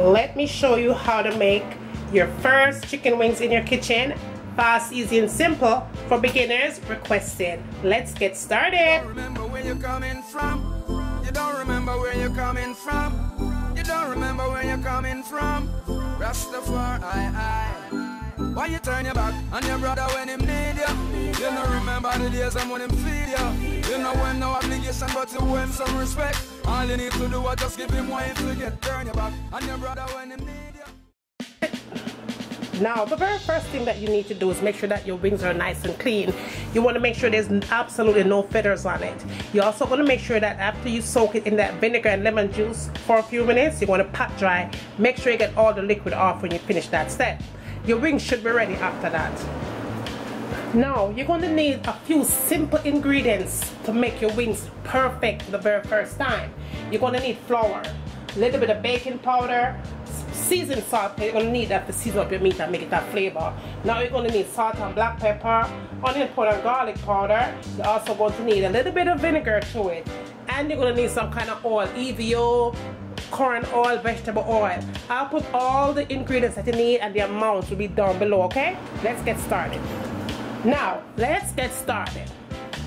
let me show you how to make your first chicken wings in your kitchen. Fast, easy, and simple for beginners requested. Let's get started. You don't remember where you're coming from. You don't remember where you're coming from. You don't remember where you're coming from. Rastafari, why you turn your back on your brother when him need you? You don't remember the days when him feed you. You know when no obligation but to owe him some respect. All you need to do is just give him wine to get turn your back on your brother when him need you. Now, the very first thing that you need to do is make sure that your wings are nice and clean. You want to make sure there's absolutely no feathers on it. You also want to make sure that after you soak it in that vinegar and lemon juice for a few minutes, you want to pat dry. Make sure you get all the liquid off when you finish that step. Your wings should be ready after that. Now, you're going to need a few simple ingredients to make your wings perfect the very first time. You're going to need flour, a little bit of baking powder, seasoned salt. You're going to need that to season up your meat and make it that flavor. Now you're going to need salt and black pepper, onion powder and garlic powder. You're also going to need a little bit of vinegar to it. And you're going to need some kind of oil, EVO, corn oil, vegetable oil. I'll put all the ingredients that you need and the amounts will be down below, okay? Let's get started. Now, let's get started.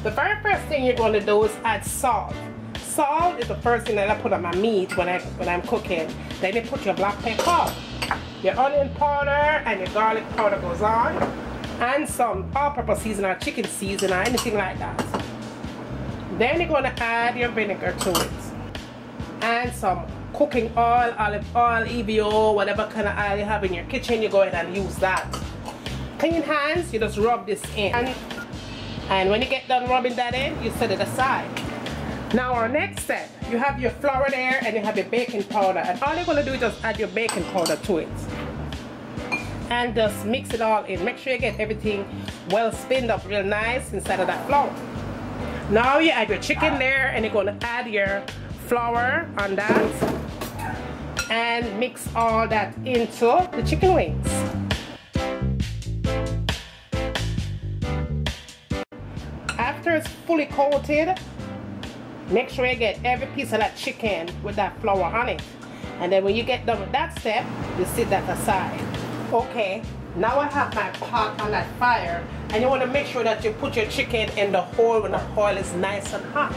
The very first thing you're going to do is add salt. Salt is the first thing that I put on my meat when I'm cooking. Then you put your black pepper, your onion powder, and your garlic powder goes on, and some all-purpose seasoning or chicken seasoning or anything like that. Then you're going to add your vinegar to it, and some cooking oil, olive oil, EVO, whatever kind of oil you have in your kitchen, you go ahead and use that. Clean hands, you just rub this in, and when you get done rubbing that in, you set it aside. Now our next step, you have your flour there and you have your baking powder, and all you're going to do is just add your baking powder to it and just mix it all in. Make sure you get everything well spinned up real nice inside of that flour. Now you add your chicken there and you're going to add your flour on that and mix all that into the chicken wings. After it's fully coated, make sure you get every piece of that chicken with that flour on it. And then when you get done with that step, you sit that aside. Okay, now I have my pot on that fire, and you want to make sure that you put your chicken in the hole when the oil is nice and hot.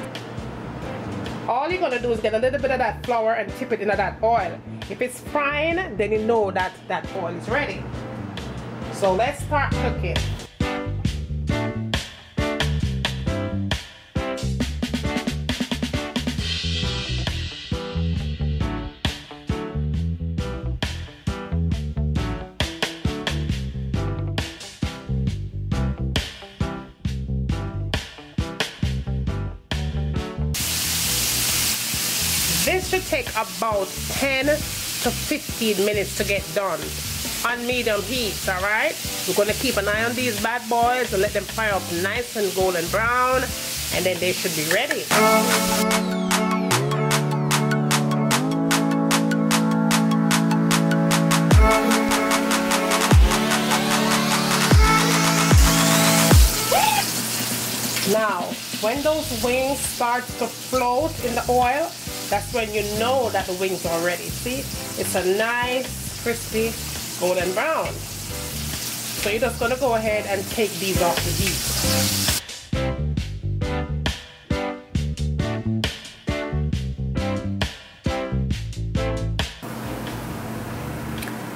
All you're going to do is get a little bit of that flour and tip it into that oil. If it's frying, then you know that that oil is ready. So let's start cooking. This should take about 10 to 15 minutes to get done on medium heat, alright? We're going to keep an eye on these bad boys and let them fry up nice and golden brown, and then they should be ready. Now, when those wings start to float in the oil, that's when you know that the wings are ready. See, it's a nice, crispy, golden brown. So you're just gonna go ahead and take these off the heat.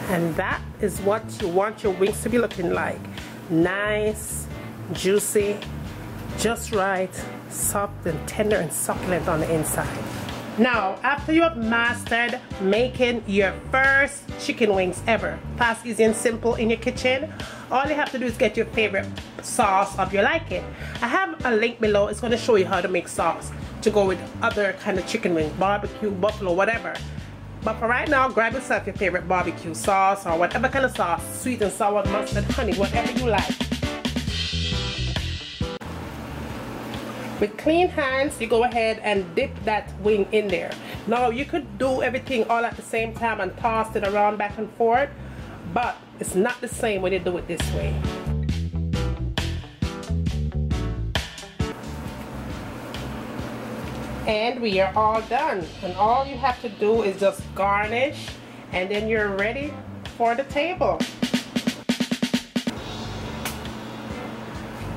And that is what you want your wings to be looking like. Nice, juicy, just right, soft and tender and succulent on the inside. Now, after you have mastered making your first chicken wings ever, fast, easy, and simple in your kitchen, all you have to do is get your favorite sauce of your liking. I have a link below. It's going to show you how to make sauce to go with other kind of chicken wings, barbecue, buffalo, whatever. But for right now, grab yourself your favorite barbecue sauce or whatever kind of sauce, sweet and sour, mustard, honey, whatever you like. With clean hands, you go ahead and dip that wing in there. Now, you could do everything all at the same time and toss it around back and forth, but it's not the same when you do it this way. And we are all done. And all you have to do is just garnish And then you're ready for the table.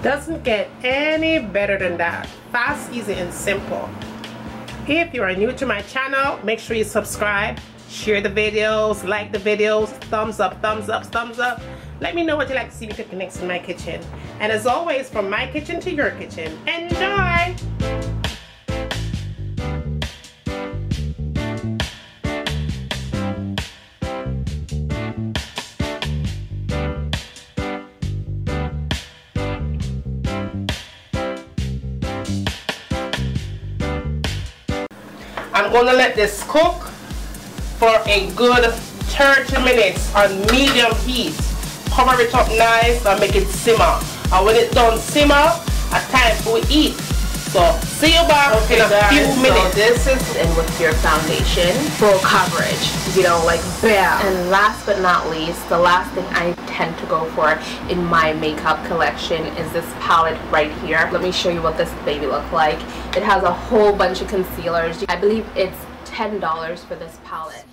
Doesn't get any better than that. Fast, easy, and simple. If you are new to my channel, make sure you subscribe, share the videos, like the videos, thumbs up, thumbs up, thumbs up. Let me know what you like to see me cooking next in my kitchen. And as always, from my kitchen to your kitchen, enjoy! I'm going to let this cook for a good 30 minutes on medium heat. Cover it up nice and make it simmer. And when it's done simmer, it's time for we eat. So see you back in a few minutes. So this is in with your foundation, full coverage, you know, like bam. And last but not least, the last thing I tend to go for in my makeup collection is this palette right here. Let me show you what this baby looks like. It has a whole bunch of concealers. I believe it's $10 for this palette.